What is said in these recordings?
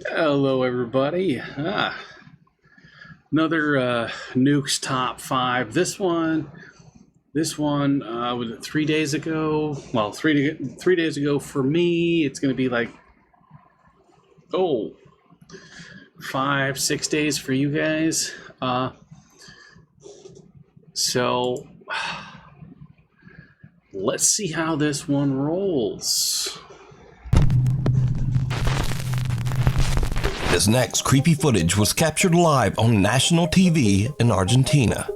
Hello, everybody. Another Nukes top 5. This one was it 3 days ago? Well, three days ago for me. It's going to be like 5-6 days for you guys. So let's see how this one rolls. This next creepy footage was captured live on national TV in Argentina.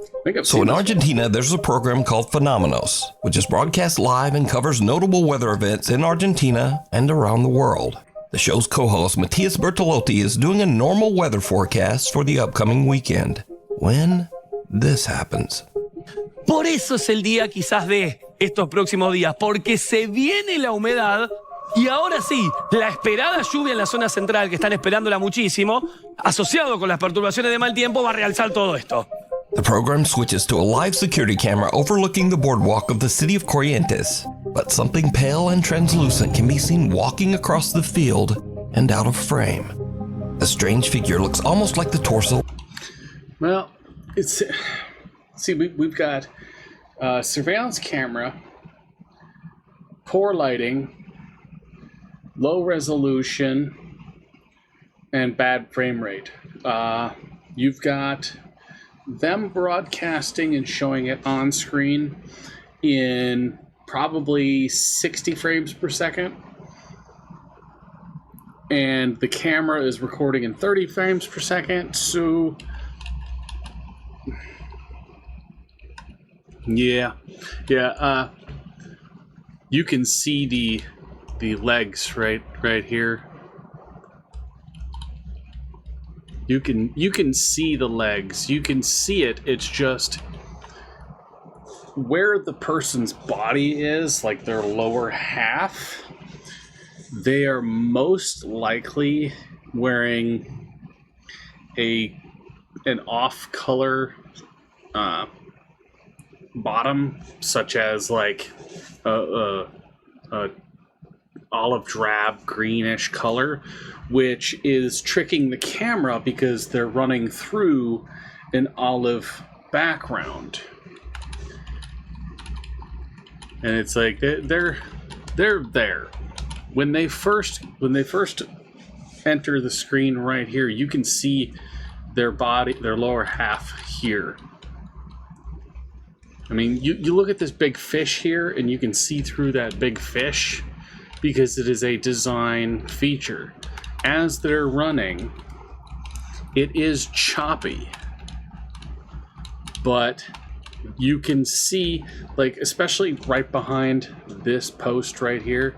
So in Argentina, there's a program called Fenómenos, which is broadcast live and covers notable weather events in Argentina and around the world. The show's co-host, Matías Bertolotti, is doing a normal weather forecast for the upcoming weekend, when this happens. Por eso es el día quizás de estos próximos días, porque se viene la humedad y ahora sí, la esperada lluvia en la zona central, que están esperándola muchísimo, asociado con las perturbaciones de mal tiempo, va a realzar todo esto. The program switches to a live security camera overlooking the boardwalk of the city of Corrientes, but something pale and translucent can be seen walking across the field and out of frame. The strange figure looks almost like the torso. Well, we've got surveillance camera, poor lighting, low resolution, and bad frame rate. You've got them broadcasting and showing it on screen in probably 60 frames per second, and the camera is recording in 30 frames per second. So yeah, you can see the legs right here. You can see the legs. You can see it. It's just where the person's body is, like their lower half. They are most likely wearing an off-color bottom, such as like a olive drab greenish color, which is tricking the camera because they're running through an olive background. And it's like they're there. When they first enter the screen right here, you can see their body, their lower half here. I mean, you look at this big fish here and you can see through that big fish because it is a design feature. As they're running, it is choppy, but you can see, like, especially right behind this post right here,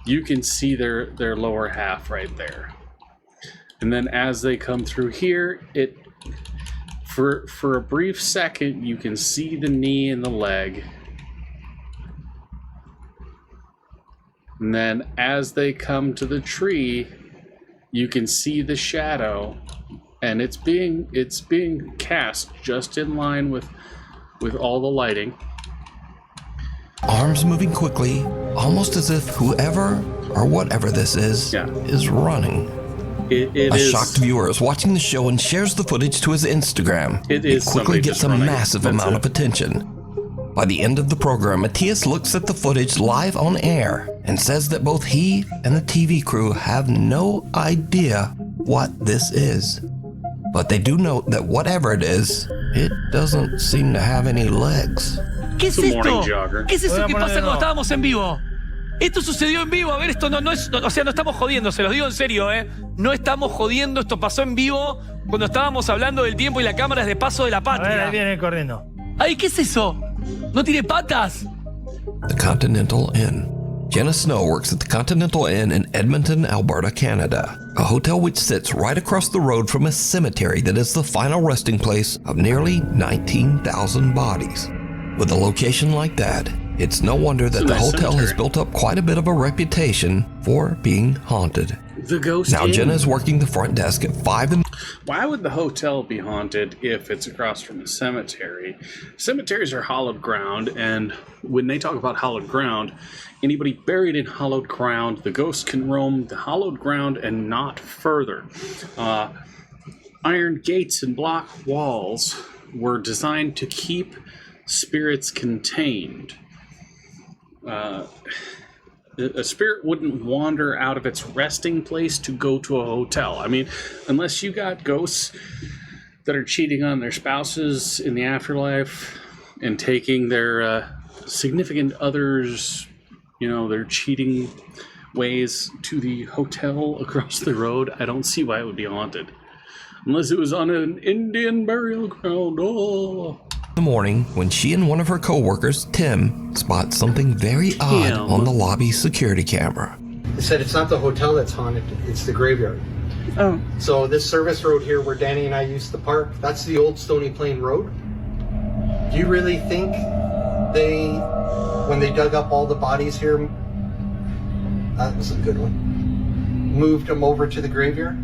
you can see their lower half right there. And then as they come through here, for a brief second, you can see the knee and the leg. And then as they come to the tree, you can see the shadow, and it's being cast just in line with all the lighting. Arms moving quickly, almost as if whoever or whatever this is running. A shocked viewer is watching the show and shares the footage to his Instagram. It quickly gets a massive amount of attention. By the end of the program, Matías looks at the footage live on air and says that both he and the TV crew have no idea what this is. But they do note that whatever it is, it doesn't seem to have any legs. ¿Qué es esto? ¿Qué es eso que pasa cuando estábamos en vivo? Esto sucedió en vivo. A ver, esto no es... O sea, no estamos jodiendo, se los digo en serio, ¿eh? No estamos jodiendo, esto pasó en vivo cuando estábamos hablando del tiempo y la cámara es de paso de la patria. A ver, ahí viene corriendo. Ay, ¿qué es eso? ¿No tiene patas? The Continental Inn. Jenna Snow works at the Continental Inn in Edmonton, Alberta, Canada, a hotel which sits right across the road from a cemetery that is the final resting place of nearly 19,000 bodies. With a location like that, it's no wonder that the hotel has built up quite a bit of a reputation for being haunted. The ghost Now inn. Jenna is working the front desk at 5 in... Why would the hotel be haunted if it's across from a cemetery? Cemeteries are hallowed ground, and when they talk about hallowed ground, anybody buried in hallowed ground, the ghosts can roam the hallowed ground and not further. Iron gates and block walls were designed to keep spirits contained. A spirit wouldn't wander out of its resting place to go to a hotel. I mean, unless you got ghosts that are cheating on their spouses in the afterlife and taking their significant others, their cheating ways to the hotel across the road, I don't see why it would be haunted. Unless it was on an Indian burial ground. Oh. The morning when she and one of her co-workers, Tim, spot something very odd on the lobby security camera. They said it's not the hotel that's haunted, it's the graveyard. Oh. So this service road here where Danny and I used to park, that's the old Stony Plain Road. Do you really think when they dug up all the bodies here, that was a good one, moved them over to the graveyard?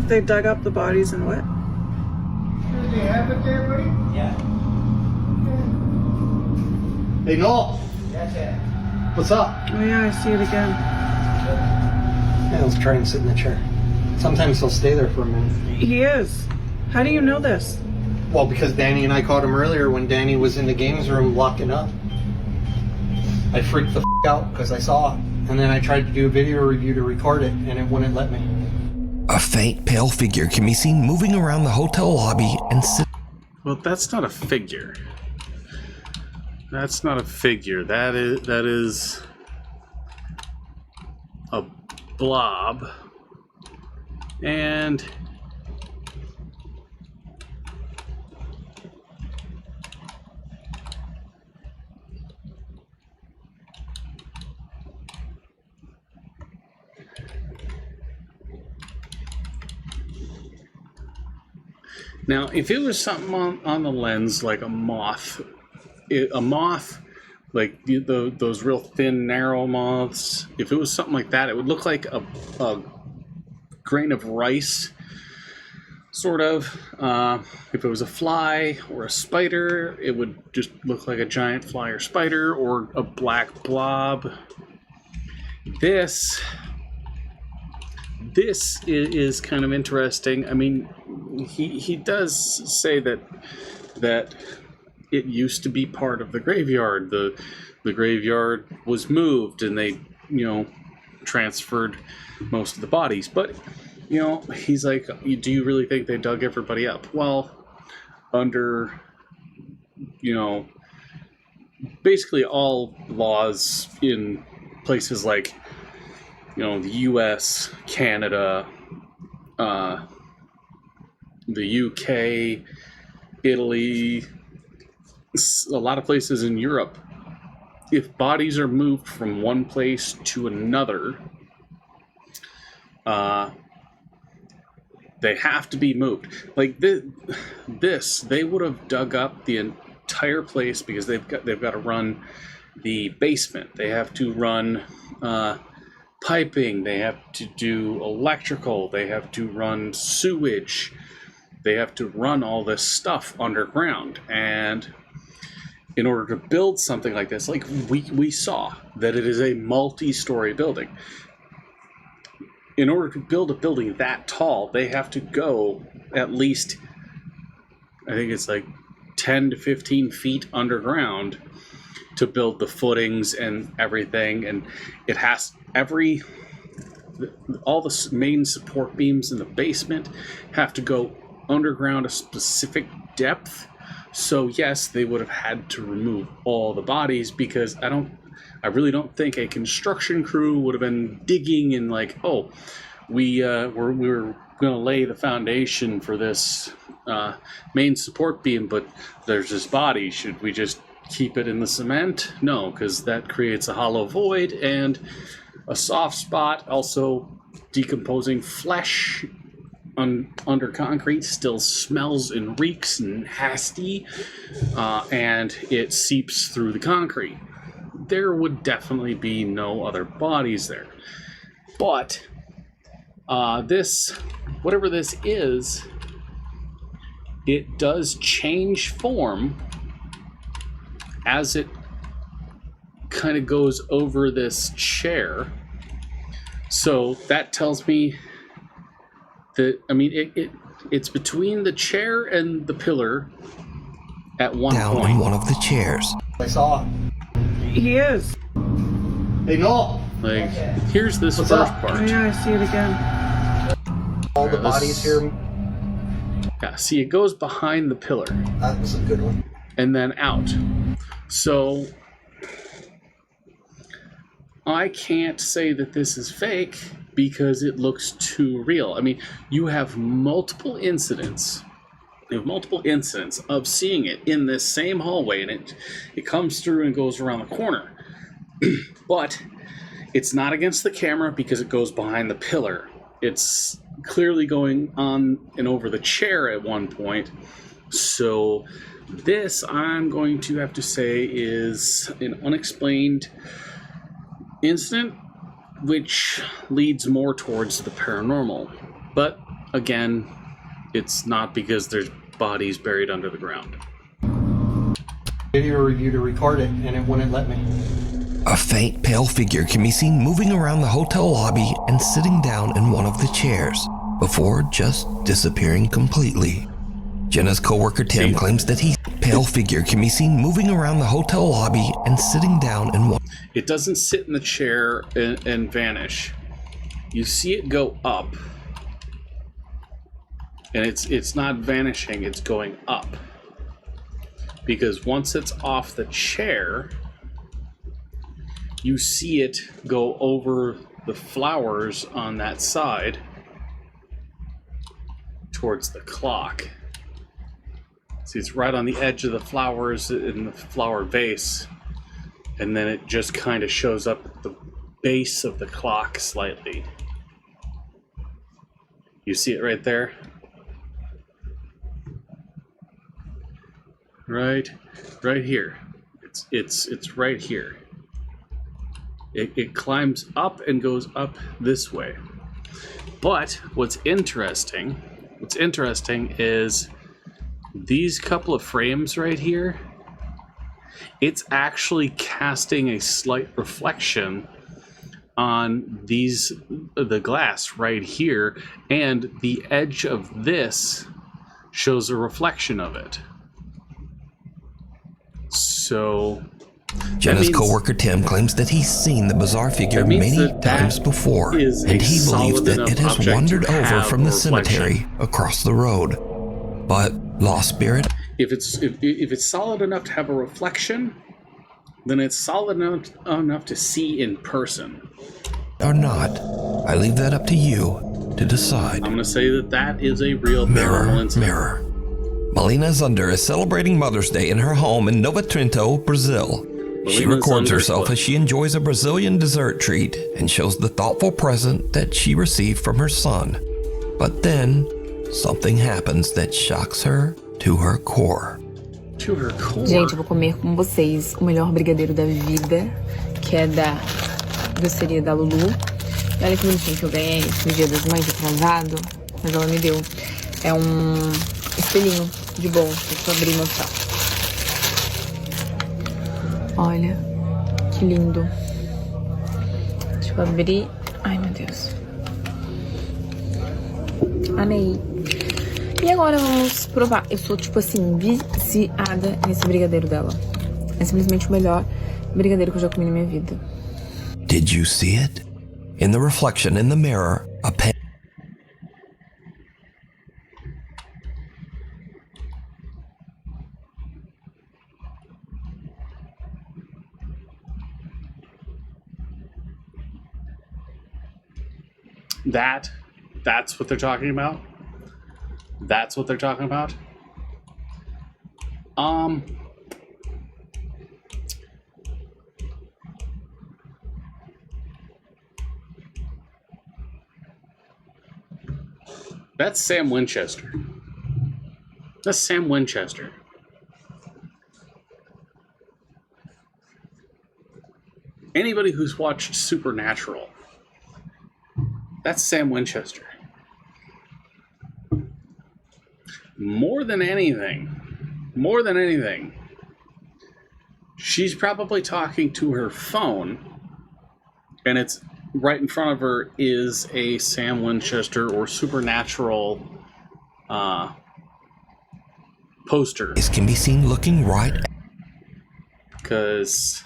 They dug up the bodies and what? They have it there, buddy? Yeah. Hey, Noel. That's it. What's up? Oh yeah, I see it again. Yeah, let's try and sit in the chair. Sometimes he'll stay there for a minute. He is. How do you know this? Well, because Danny and I caught him earlier when Danny was in the games room locking up. I freaked the out because I saw it. And then I tried to do a video review to record it, and it wouldn't let me. A faint, pale figure can be seen moving around the hotel lobby and Well, that's not a figure. That's not a figure. That is a blob. And now, if it was something on the lens like a moth, like those real thin, narrow moths, if it was something like that, it would look like a grain of rice, sort of. If it was a fly or a spider, it would just look like a giant fly or spider or a black blob. This is kind of interesting. I mean, he does say that it used to be part of the graveyard. The graveyard was moved and they, transferred most of the bodies. But, he's like, do you really think they dug everybody up? Well, under, basically all laws in places like, the US, Canada, the UK, Italy, a lot of places in Europe, if bodies are moved from one place to another, they have to be moved. Like this, they would have dug up the entire place because they've got to run the basement. They have to run piping, they have to do electrical, they have to run sewage, they have to run all this stuff underground. And in order to build something like this, like we saw that it is a multi-story building. In order to build a building that tall, they have to go at least, I think it's like 10 to 15 feet underground to build the footings and everything. And it has all the main support beams in the basement have to go underground a specific depth. So yes, they would have had to remove all the bodies because I really don't think a construction crew would have been digging and like, oh, we're going to lay the foundation for this main support beam, but there's this body. Should we just keep it in the cement? No, because that creates a hollow void and a soft spot. Also, decomposing flesh under concrete still smells and reeks and nasty, and it seeps through the concrete. There would definitely be no other bodies there. But This, whatever this is, it does change form as it kind of goes over this chair. So that tells me that, I mean, it's between the chair and the pillar at one down point. In one of the chairs. I saw it. He is. Hey, no. Like, here's this What's first up? part. Oh, yeah, I see it again. All the bodies here. Yeah, see, it goes behind the pillar That was a good one. and then out. So I can't say that this is fake because it looks too real. I mean, you have multiple incidents. You have multiple incidents of seeing it in this same hallway, and it comes through and goes around the corner. But it's not against the camera because it goes behind the pillar. It's clearly going on and over the chair at one point. So this, I'm going to have to say, is an unexplained incident, which leads more towards the paranormal. But again, it's not because there's bodies buried under the ground. Video review to record it, and it wouldn't let me. A faint, pale figure can be seen moving around the hotel lobby and sitting down in one of the chairs, before just disappearing completely. Jenna's coworker Tim claims that pale figure can be seen moving around the hotel lobby and sitting down in one. It doesn't sit in the chair and vanish. You see it go up. And it's not vanishing, it's going up. Because once it's off the chair, you see it go over the flowers on that side towards the clock. See, it's right on the edge of the flowers in the flower vase. And then it just kind of shows up at the base of the clock slightly. You see it right there? Right here. It's right here. It climbs up and goes up this way. But what's interesting is these couple of frames right here. It's actually casting a slight reflection on the glass right here, and the edge of this shows a reflection of it. So Jenna's coworker Tim claims that he's seen the bizarre figure many times before, and he believes that it has wandered over from the cemetery across the road. But lost spirit? If it's solid enough to have a reflection, then it's solid enough to see in person. Or not. I leave that up to you to decide. I'm going to say that is a real paranormal incident. Mirror. Melina Zunder is celebrating Mother's Day in her home in Nova Trento, Brazil. She records herself as she enjoys a Brazilian dessert treat and shows the thoughtful present that she received from her son. But then, something happens that shocks her to her core. To her core? Gente, eu vou comer com vocês o melhor brigadeiro da vida, que é da doceria da Lulu. E olha que bonitinho que eu ganhei no Dia das Mães atrasado, mas ela me deu. É espelhinho de bolo, deixa eu abrir e mostrar. Olha, que lindo. Deixa eu abrir. Ai, meu Deus. Amei. E agora vamos provar. Eu sou, tipo assim, viciada nesse brigadeiro dela. É simplesmente o melhor brigadeiro que eu já comi na minha vida. Did you see it? In the reflection in the mirror, a pen. That's what they're talking about? That's what they're talking about? That's Sam Winchester. That's Sam Winchester. Anybody who's watched Supernatural That's Sam Winchester. More than anything, she's probably talking to her phone, and it's right in front of her is a Sam Winchester or Supernatural poster. This can be seen looking right. Because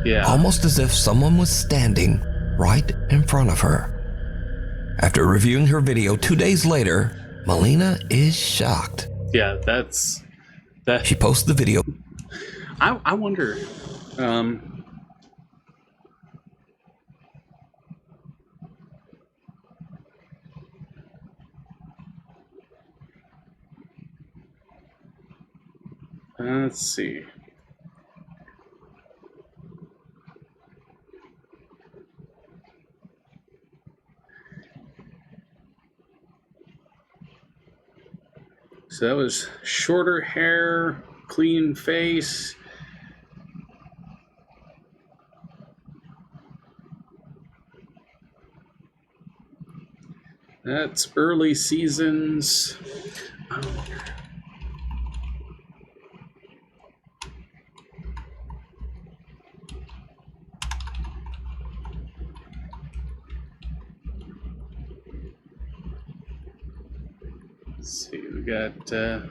yeah, almost as if someone was standing right in front of her. After reviewing her video 2 days later, Melina is shocked. Yeah, that's that. She posts the video. I wonder. Let's see. So that was shorter hair, clean face. That's early seasons. Let's see, we got there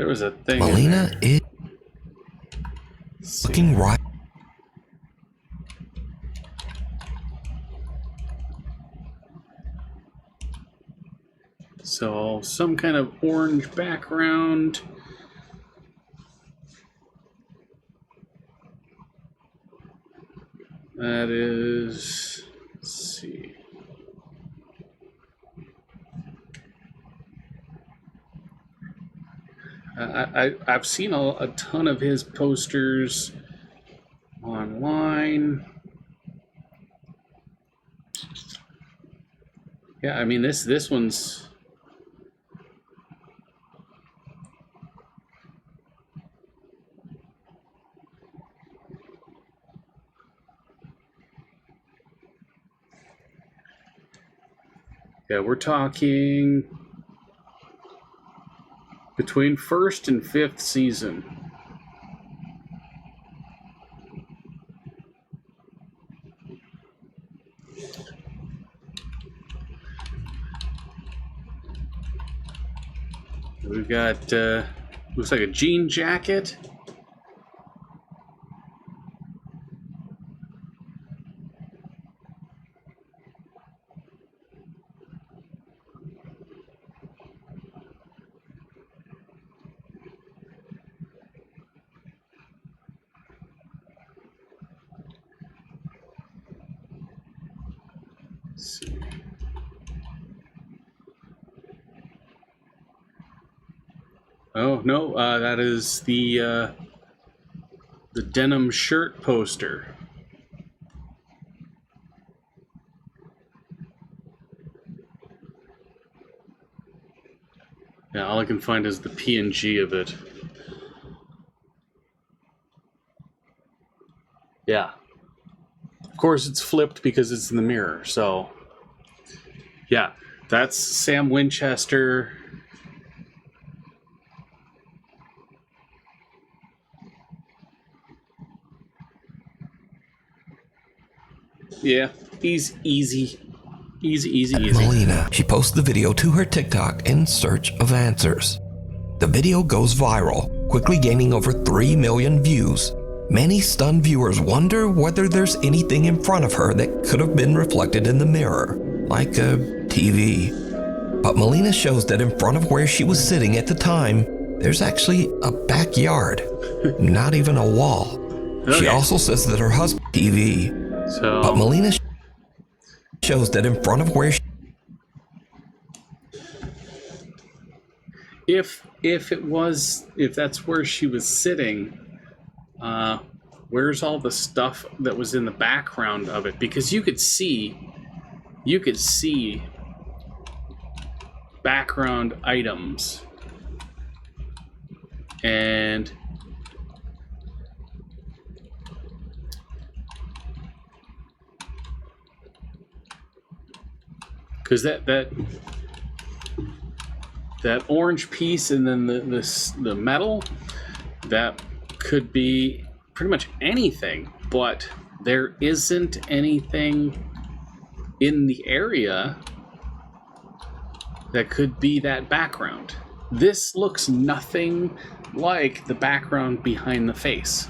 was a thing. Melina is looking right. So some kind of orange background. That is, let's see. I've seen a ton of his posters online. Yeah, I mean this one's yeah, we're talking between first and fifth season. We've got looks like a jean jacket. Let's see. Oh no, that is the denim shirt poster. Yeah, all I can find is the PNG of it. Yeah. Of course it's flipped because it's in the mirror, so yeah, that's Sam Winchester. Yeah, easy. Melina, she posts the video to her TikTok in search of answers. The video goes viral, quickly gaining over 3 million views. Many stunned viewers wonder whether there's anything in front of her that could have been reflected in the mirror, like a TV. But Melina shows that in front of where she was sitting at the time, there's actually a backyard, not even a wall. Okay. She also says that her husband TV. But Melina shows that in front of where she... If that's where she was sitting, Where's all the stuff that was in the background of it? Because you could see background items. And because that orange piece and then the metal, that could be pretty much anything, but there isn't anything in the area that could be that background. This looks nothing like the background behind the face.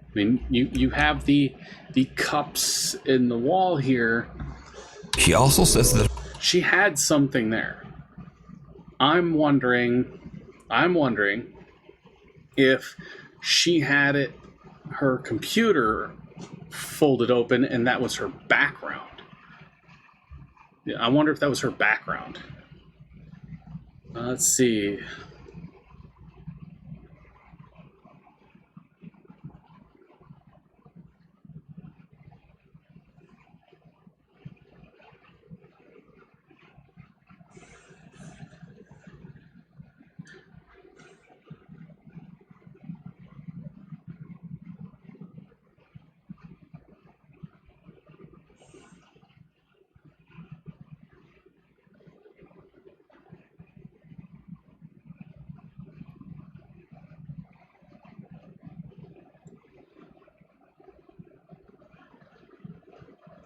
I mean, you have the cups in the wall here. She also says that she had something there. I'm wondering if she had her computer folded open and that was her background. Yeah, I wonder if that was her background. Let's see.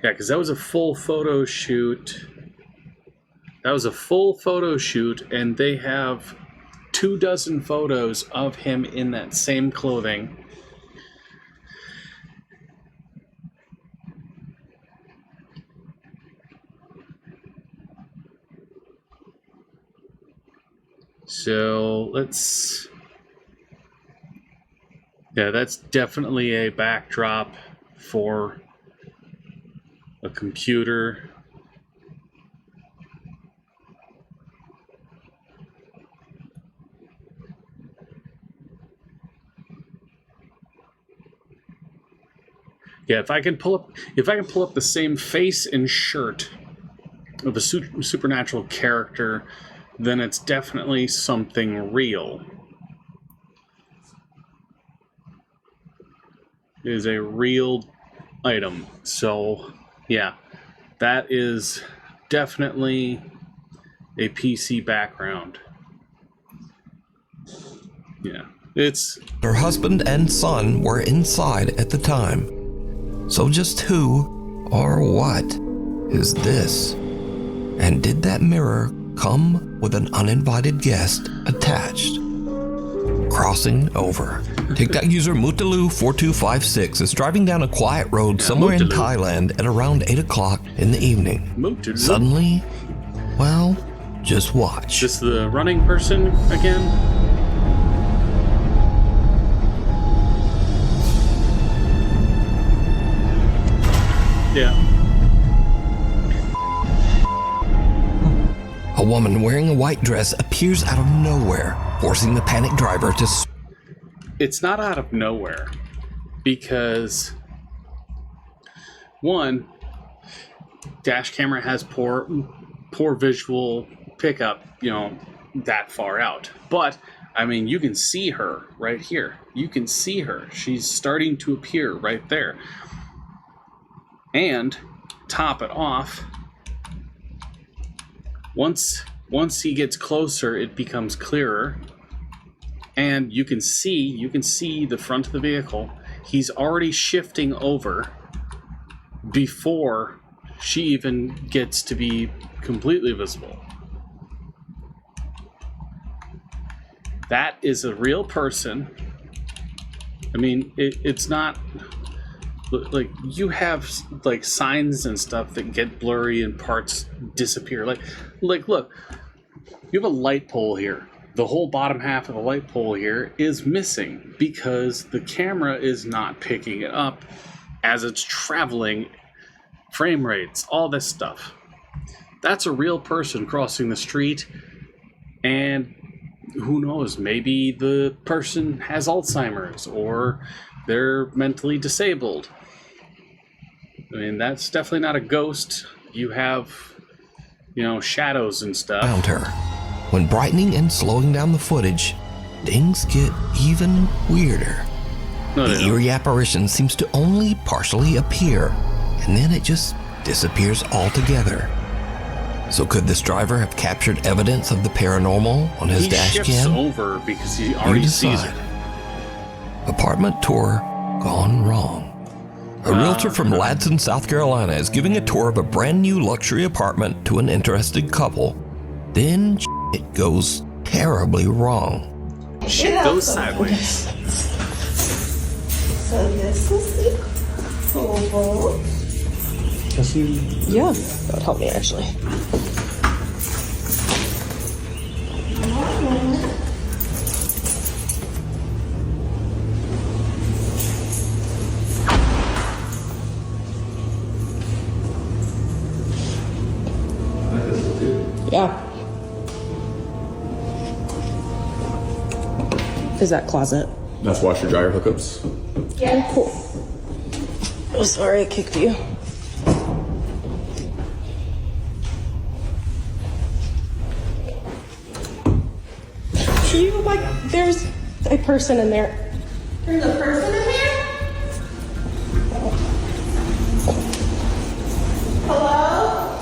Yeah, because that was a full photo shoot. That was a full photo shoot, and they have 24 photos of him in that same clothing. So let's... Yeah, that's definitely a backdrop for a computer. Yeah, if I can pull up the same face and shirt of a supernatural character, then it's definitely something real. It is a real item. So, yeah, that is definitely a PC background. Yeah, it's... Her husband and son were inside at the time. So just who or what is this? And did that mirror come with an uninvited guest attached? Crossing over. TikTok user Mutalu4256 is driving down a quiet road somewhere in Thailand at around 8 o'clock in the evening. Suddenly, well, just watch. Is this the running person again? Yeah. A woman wearing a white dress appears out of nowhere, forcing the panicked driver to... It's not out of nowhere, because one, dash camera has poor visual pickup, that far out. But I mean, you can see her right here. You can see her. She's starting to appear right there. And top it off, once he gets closer, it becomes clearer. And you can see the front of the vehicle. He's already shifting over before she even gets to be completely visible. That is a real person. I mean, it's not like you have like signs and stuff that get blurry and parts disappear. Like look, you have a light pole here. The whole bottom half of the light pole here is missing because the camera is not picking it up as it's traveling, frame rates, all this stuff. That's a real person crossing the street And who knows, maybe the person has Alzheimer's or they're mentally disabled. I mean, that's definitely not a ghost. You have, shadows and stuff. Found her. When brightening and slowing down the footage, things get even weirder. The eerie apparition seems to only partially appear, and then it just disappears altogether. So could this driver have captured evidence of the paranormal on his dash cam? He shifts over because he already sees it. Apartment tour gone wrong. A realtor from Ladson, South Carolina is giving a tour of a brand new luxury apartment to an interested couple. Then it goes terribly wrong. Shit goes sideways. So this is the pool. Yeah, that would help me actually. Yeah. Is that closet? That's washer dryer hookups. Yeah. Cool. Oh, sorry, I kicked you. There's a person in there. There's a person in there? Hello?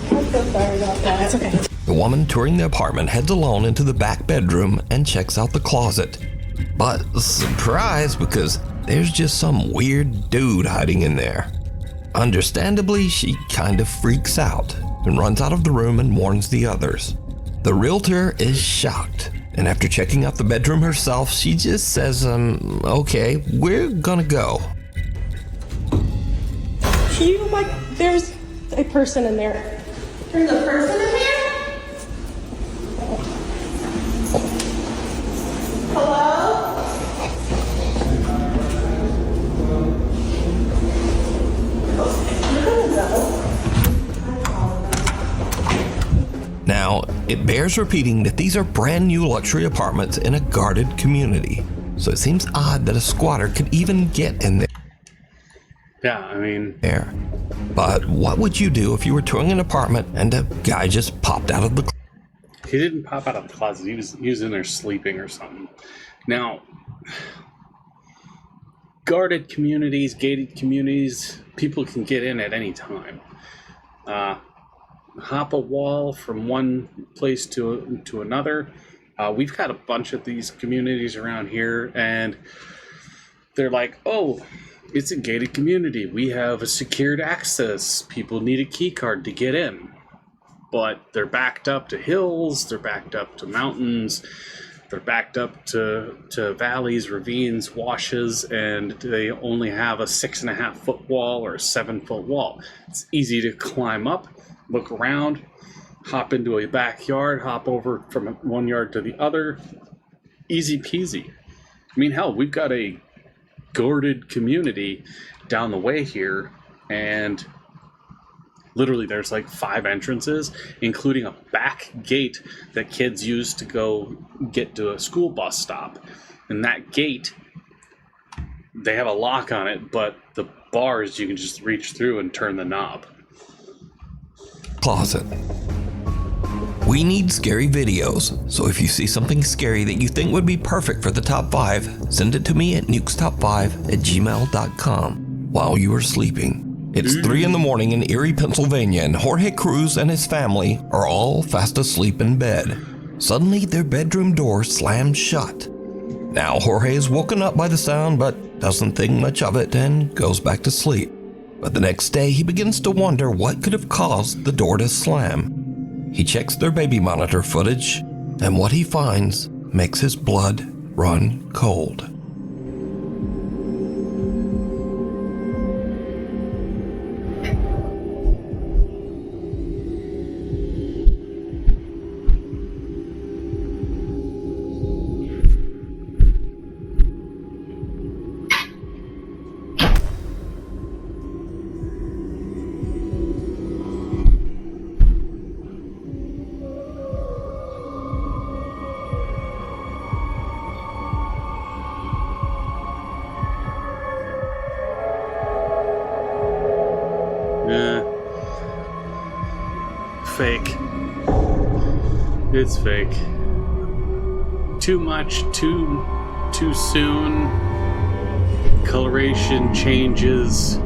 I'm so sorry about that. It's okay. The woman touring the apartment heads alone into the back bedroom and checks out the closet. But surprise, because there's just some weird dude hiding in there. Understandably, she kind of freaks out and runs out of the room and warns the others. The realtor is shocked, and after checking out the bedroom herself, she just says, okay, we're gonna go. There's a person in there. There's a person in there? Hello? Now, it bears repeating that these are brand new luxury apartments in a guarded community, so it seems odd that a squatter could even get in there. Yeah, I mean... But what would you do if you were touring an apartment and a guy just popped out of the closet? He didn't pop out of the closet. He was in there sleeping or something. Now, guarded communities, gated communities, people can get in at any time. Hop a wall from one place to another. We've got a bunch of these communities around here, and they're like, oh, it's a gated community. We have a secured access. People need a key card to get in. But they're backed up to hills, they're backed up to mountains, they're backed up to valleys, ravines, washes, and they only have a 6.5-foot wall or a 7-foot wall. It's easy to climb up, look around, hop into a backyard, hop over from one yard to the other. Easy peasy. I mean, hell, we've got a guarded community down the way here, and literally there's like 5 entrances, including a back gate that kids use to go get to a school bus stop. And that gate, they have a lock on it, but the bars you can just reach through and turn the knob. Closet. We need scary videos, so if you see something scary that you think would be perfect for the top 5, send it to me at nukestop5@gmail.com while you are sleeping. It's 3 in the morning in Erie, Pennsylvania, and Jorge Cruz and his family are all fast asleep in bed. Suddenly, their bedroom door slams shut. Now, Jorge is woken up by the sound, but doesn't think much of it and goes back to sleep. But the next day, he begins to wonder what could have caused the door to slam. He checks their baby monitor footage, and what he finds makes his blood run cold. fake. It's fake. Too much, too soon. Coloration changes,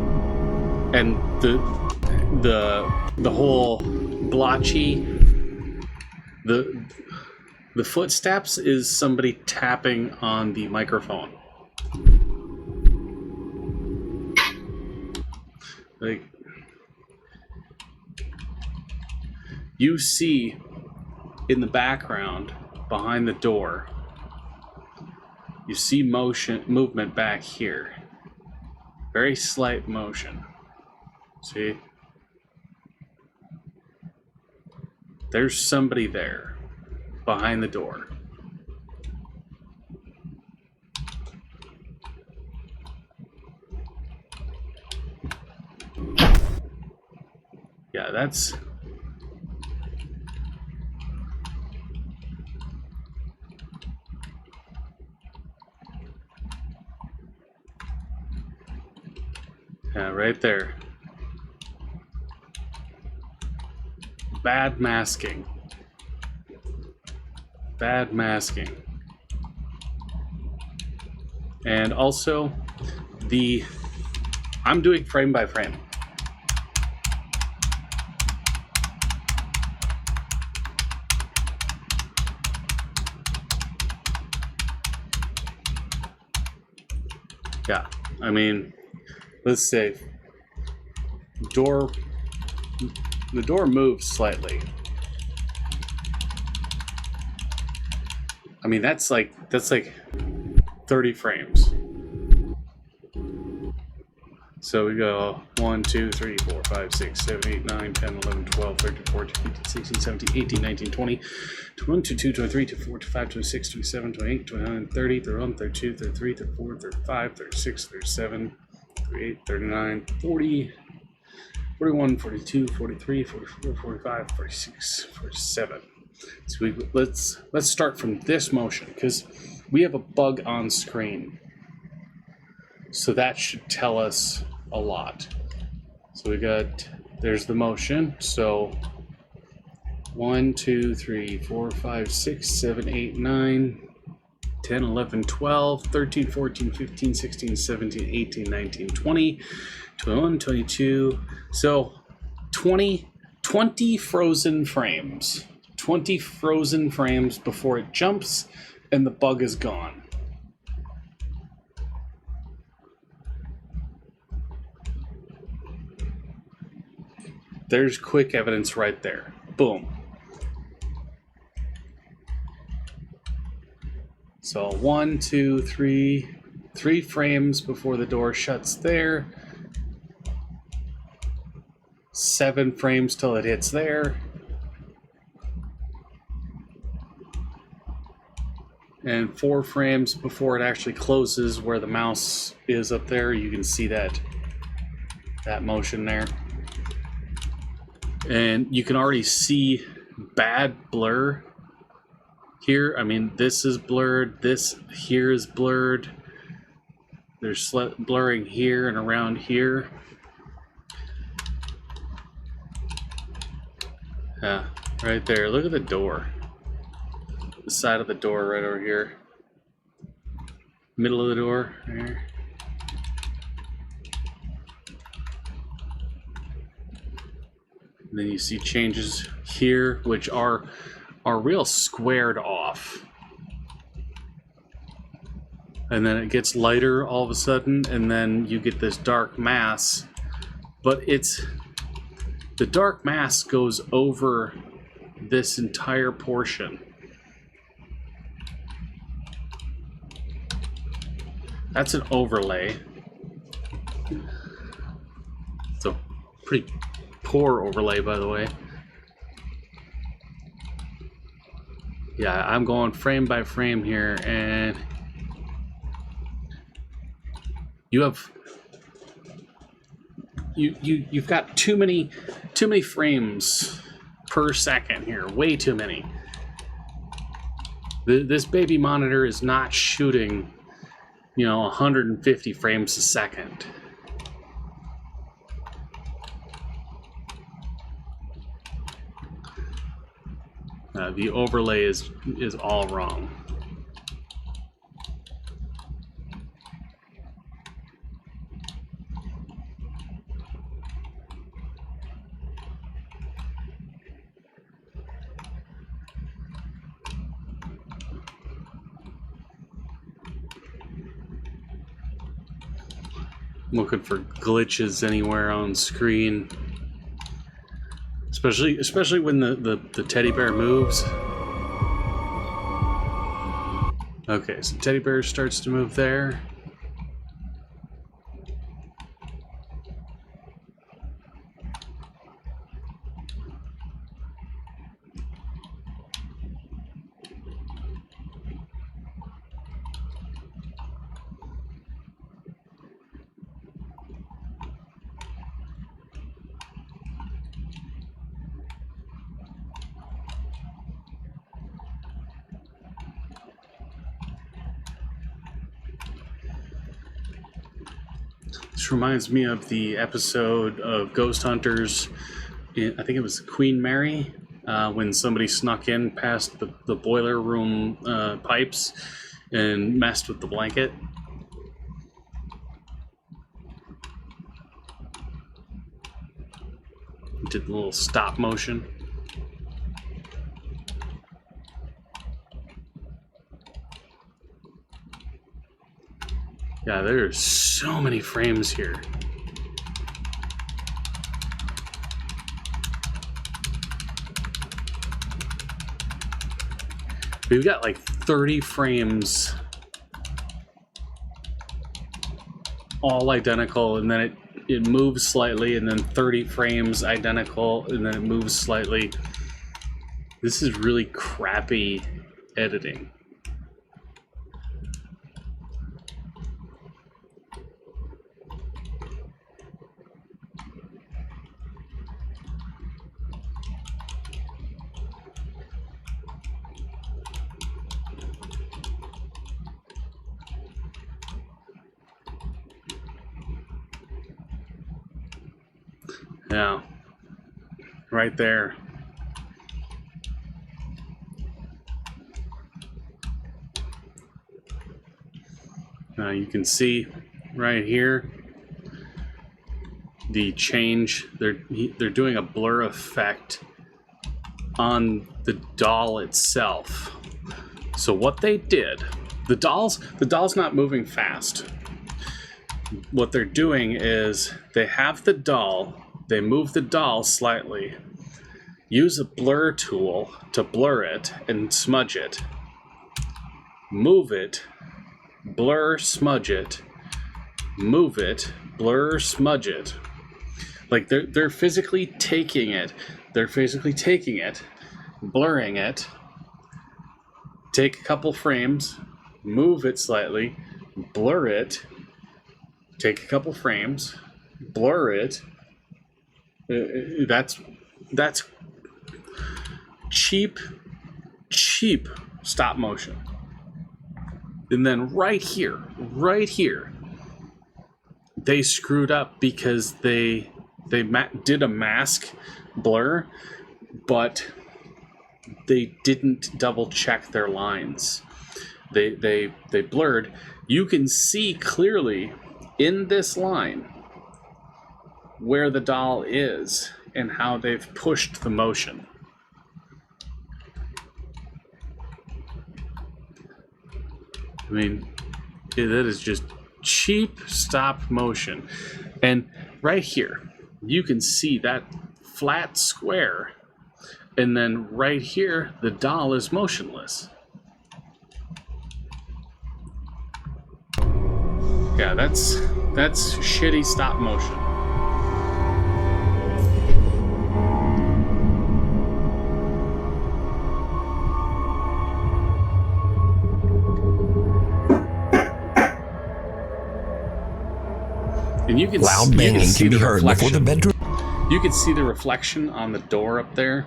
and the whole blotchy. The footsteps is somebody tapping on the microphone. Like, you see in the background behind the door, you see movement back here. Very slight motion. See? There's somebody there behind the door. Yeah, that's... Yeah, right there. Bad masking. Bad masking. And also, I'm doing frame by frame. Yeah, I mean, let's say the door moves slightly. I mean, that's like 30 frames. So we go 1, 2, 3, 4, 5, 6, 7, 8, 9, 10, 11, 12, 13, 14, 15, 16, 17, 18, 19, 20, 21, 22, 23, 24, 25, 26, 27, 28, 29, 30, 31, 32, 33, 34, 35, 36, 37, 38, 39, 40, 41, 42, 43, 44, 45, 46, 47. So let's start from this motion, because we have a bug on screen. So that should tell us a lot. So there's the motion. So 1, 2, 3, 4, 5, 6, 7, 8, 9, 10, 11, 12, 13, 14, 15, 16, 17, 18, 19, 20, 21, 22. So 20 frozen frames. 20 frozen frames before it jumps and the bug is gone. There's quick evidence right there. Boom. So 1, 2, 3, 3 frames before the door shuts there. 7 frames till it hits there. And 4 frames before it actually closes where the mouse is up there. You can see that motion there. And you can already see bad blur here. I mean, this is blurred. This here is blurred. There's blurring here and around here. Yeah, right there. Look at the door. The side of the door right over here. Middle of the door. There. And then you see changes here, which are real squared off. And then it gets lighter all of a sudden, and then you get this dark mass. But the dark mass goes over this entire portion. That's an overlay. It's a pretty poor overlay, by the way. Yeah, I'm going frame by frame here, and you've got too many frames per second here. Way too many. This baby monitor is not shooting, 150 frames a second. The overlay is all wrong. Looking for glitches anywhere on screen, especially when the teddy bear moves. Okay, so teddy bear starts to move there. This reminds me of the episode of Ghost Hunters, I think it was Queen Mary, when somebody snuck in past the boiler room pipes and messed with the blanket. Did a little stop motion. Yeah, there's so many frames here. We've got like 30 frames all identical, and then it moves slightly, and then 30 frames identical, and then it moves slightly. This is really crappy editing. Yeah, right there. Now you can see right here the change. They're doing a blur effect on the doll itself. So what they did, the doll's not moving fast. What they're doing is they have the doll. They move the doll slightly, use a blur tool to blur it and smudge it, move it, blur, smudge it, move it, blur, smudge it. Like they're physically taking it. They're physically taking it, blurring it, take a couple frames, move it slightly, blur it, take a couple frames, blur it. That's cheap stop motion. And then right here, they screwed up because they did a mask blur, but they didn't double check their lines. They blurred. You can see clearly in this line where the doll is and how they've pushed the motion. I mean, that is just cheap stop motion. And right here, you can see that flat square, and then right here, the doll is motionless. Yeah, that's shitty stop motion. And you can loud banging can be heard before the bedroom. You can see the reflection on the door up there.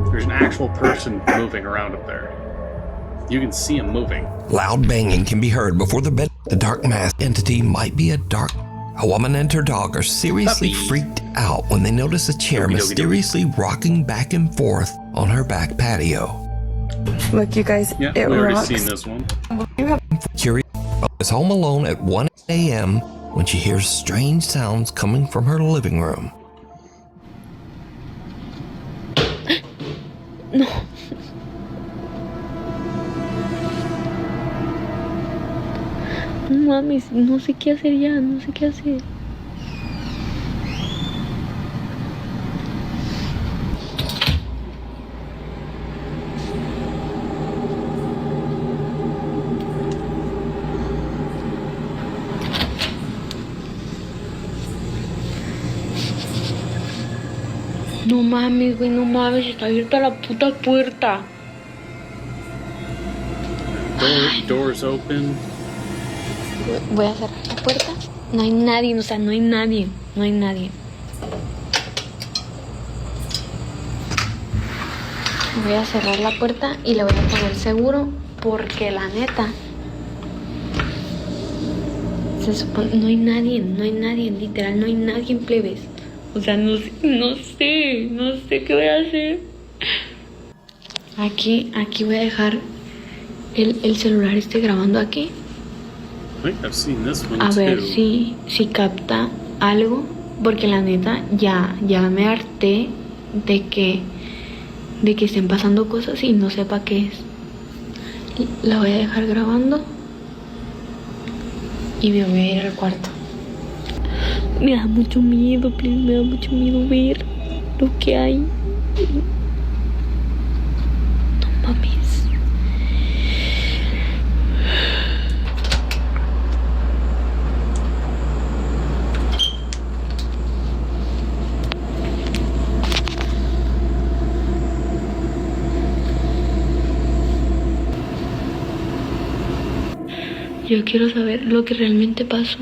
There's an actual person moving around up there. You can see him moving. Loud banging can be heard before the bed. The dark masked entity might be a dark A woman and her dog are seriously freaked out when they notice a chair mysteriously rocking back and forth on her back patio. Look, you guys, Yeah, it we already rocks. seen this one. Curious is home alone at 1 a.m. when she hears strange sounds coming from her living room. No. No mames, no sé qué hacer ya, no sé qué hacer. No mames, güey, no mames, está abierta la puta puerta. Doors open. Voy a cerrar la puerta. No hay nadie, o sea, no hay nadie. No hay nadie. Voy a cerrar la puerta y le voy a poner seguro porque la neta se supone, no hay nadie, literal, no hay nadie en plebes. O sea, no sé qué voy a hacer. Aquí voy a dejar el celular grabando aquí. I think I've seen this one A ver too. si capta algo, porque la neta ya me harté de que estén pasando cosas y no sepa qué es. La voy a dejar grabando y me voy a ir al cuarto. Me da mucho miedo, please, me da mucho miedo ver lo que hay. No mames. Yo quiero saber lo que realmente pasó.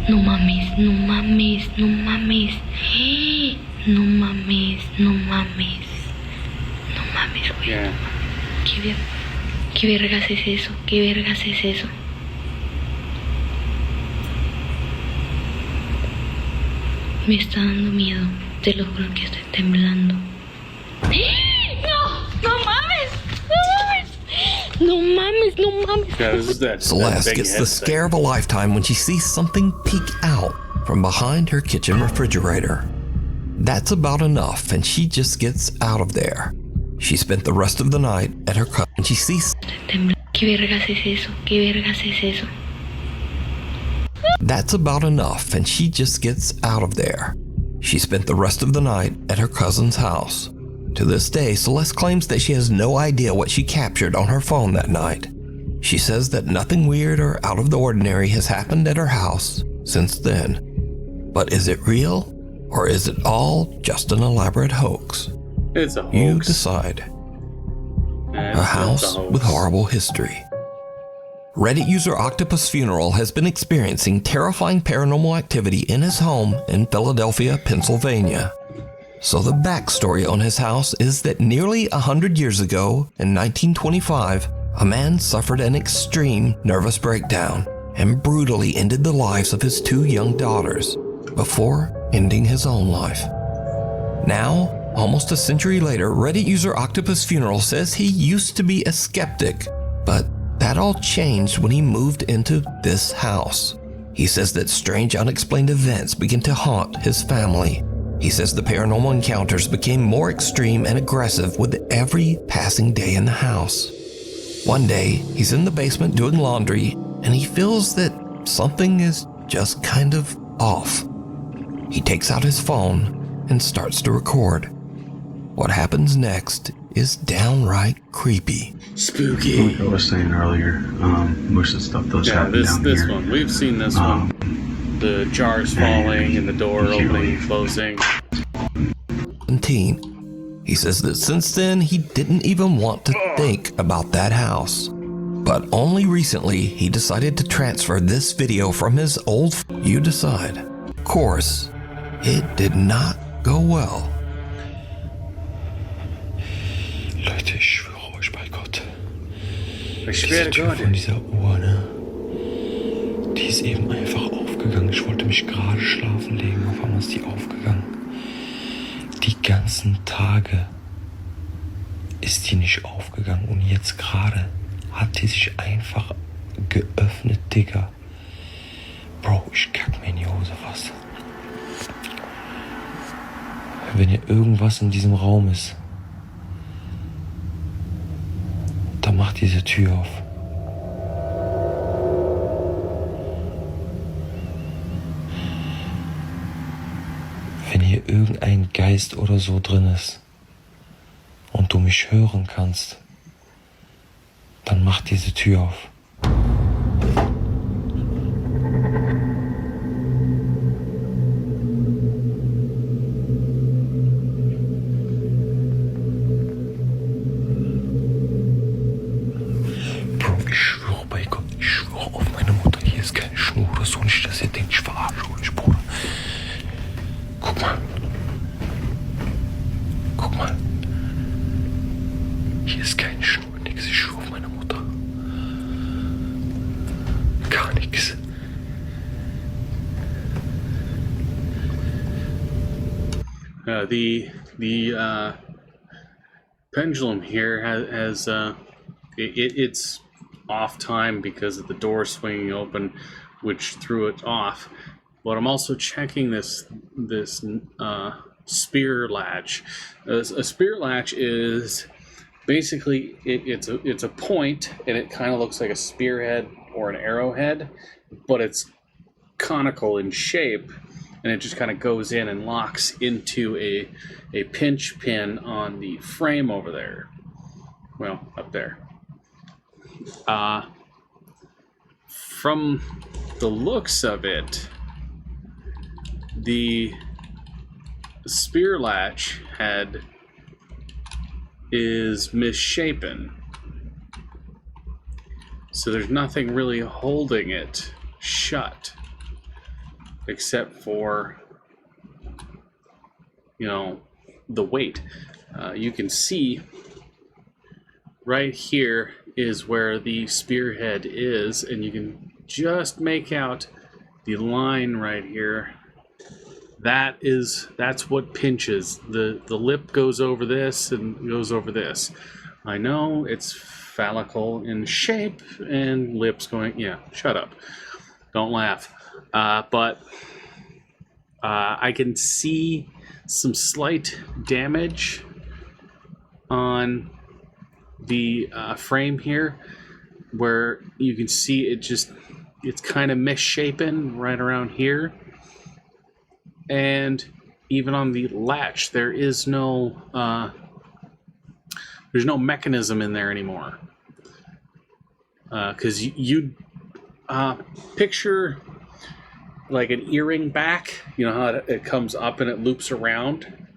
No mames, no mames, no mames. No mames, no mames. No mames, güey. Yeah. ¿Qué vergas es eso? ¿Qué vergas es eso? Me está dando miedo. Te lo juro que estoy temblando. No mames, no mames. Yeah, this is that Celeste big gets head the scare of a lifetime when she sees something peek out from behind her kitchen refrigerator. That's about enough, and she just gets out of there. She spent the rest of the night at her cut and she sees. ¿Qué vergas es eso? ¿Qué vergas es eso? That's about enough, and she just gets out of there. She spent the rest of the night at her cousin's house. To this day, Celeste claims that she has no idea what she captured on her phone that night. She says that nothing weird or out of the ordinary has happened at her house since then. But is it real, or is it all just an elaborate hoax? It's a hoax. You decide. A house with horrible history. Reddit user Octopus Funeral has been experiencing terrifying paranormal activity in his home in Philadelphia, Pennsylvania. So the backstory on his house is that nearly 100 years ago, in 1925, a man suffered an extreme nervous breakdown and brutally ended the lives of his 2 young daughters before ending his own life. Now, almost a century later, Reddit user Octopus Funeral says he used to be a skeptic, but that all changed when he moved into this house. He says that strange unexplained events began to haunt his family. He says the paranormal encounters became more extreme and aggressive with every passing day in the house. One day, he's in the basement doing laundry, and he feels that something is just kind of off. He takes out his phone and starts to record. What happens next is downright creepy. Spooky. Like I was saying earlier, most of the stuff does happen down this here. one. We've seen this one. The jars falling and the door opening and closing. 17. He says that since then, he didn't even want to think about that house. But only recently, he decided to transfer this video from his old... You decide. Of course, it did not go well. Leute, ich schwöre euch bei Gott. Ich schwöre Gott. Von dieser Uhr, ne? Die ist eben einfach aufgegangen. Ich wollte mich gerade schlafen legen, auf einmal ist die aufgegangen. Die ganzen Tage ist die nicht aufgegangen und jetzt gerade hat die sich einfach geöffnet, Digga. Bro, ich kack mir in die Hose fast. Wenn hier irgendwas in diesem Raum ist, dann macht diese Tür auf. Wenn hier irgendein Geist oder so drin ist und du mich hören kannst, dann mach diese Tür auf. Bro, ich schwöre bei Gott, ich schwöre auf meine Mutter, hier ist keine Schnur oder so, nicht, dass ihr denkt, ich verarsche euch, Bruder. Guck mal. Guck mal. Hier ist keine Schnur, nix. Ich schwöre auf meine Mutter. Gar nichts. The pendulum here has it's off time because of the door swinging open, which threw it off. But I'm also checking this spear latch. A spear latch is basically it's a point, and it kind of looks like a spearhead or an arrowhead, but it's conical in shape, and it just kind of goes in and locks into a pinch pin on the frame over there. Well, up there. From the looks of it, the spear latch head is misshapen, so there's nothing really holding it shut except for, you know, the weight. You can see right here is where the spearhead is, and you can just make out the line right here. That's what pinches. The lip goes over this and goes over this. I know it's phallical in shape and lips going, yeah, shut up. Don't laugh. But I can see some slight damage on the frame here, where you can see it's kind of misshapen right around here. And even on the latch, there's no mechanism in there anymore. Because you picture like an earring back, you know how it comes up and it loops around,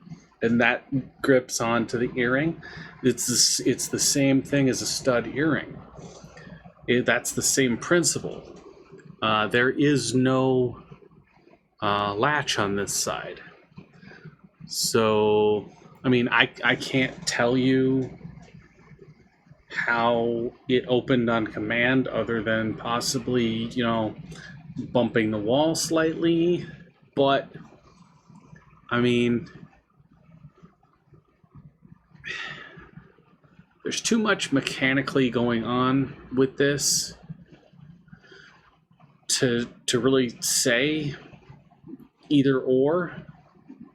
and that grips onto the earring. It's the same thing as a stud earring. That's the same principle. There is no latch on this side. So, I mean, I can't tell you how it opened on command, other than possibly, you know, bumping the wall slightly. But, I mean, there's too much mechanically going on with this to really say either or.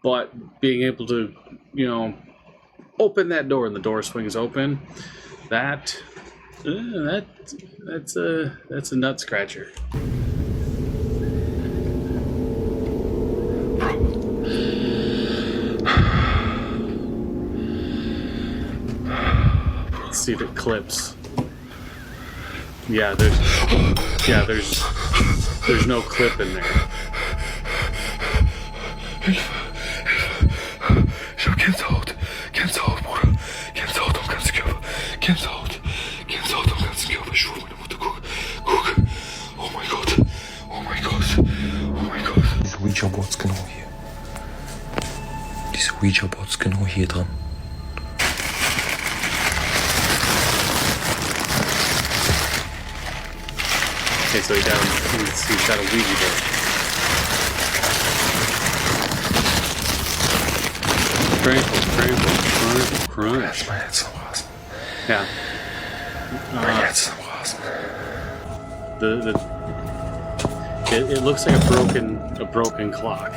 But being able to, you know, open that door and the door swings open, that's a nut scratcher. Let's see if it clips. Yeah, there's no clip in there. Ich hab Gänsehaut, Bruder. Gänsehaut am ganzen Körper. Gänsehaut am ganzen Körper. Ich schwöre, meine Mutter, guck. Oh mein Gott. Diese Ouija-Boards genau hier dran. Okay, so he's got a Ouija board. Crunch. My head's so awesome. Yeah. My head's so awesome. It looks like a broken clock,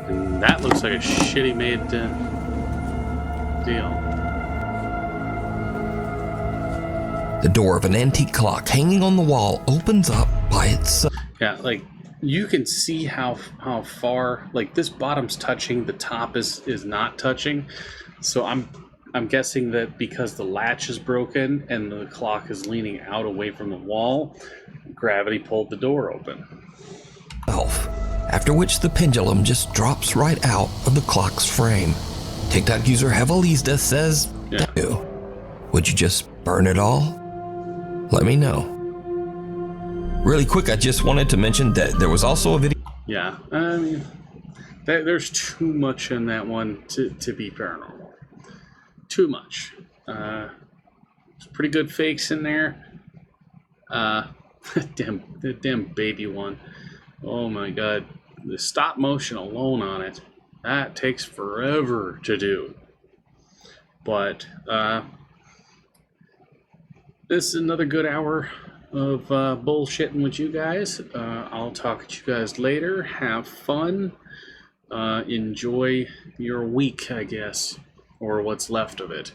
and that looks like a shitty made deal. The door of an antique clock hanging on the wall opens up by itself. Yeah, like you can see how far, like this bottom's touching, the top is not touching. So I'm guessing that because the latch is broken and the clock is leaning out away from the wall, gravity pulled the door open. After which the pendulum just drops right out of the clock's frame. TikTok user Hevelizda says, Yeah. Would you just burn it all? Let me know. Really quick, I just wanted to mention that there was also a video. Yeah, I mean, there's too much in that one to be paranormal. Too much. There's pretty good fakes in there. The damn baby one. Oh my god. The stop motion alone on it, that takes forever to do. But this is another good hour of bullshitting with you guys. I'll talk to you guys later. Have fun. Enjoy your week, I guess, or what's left of it.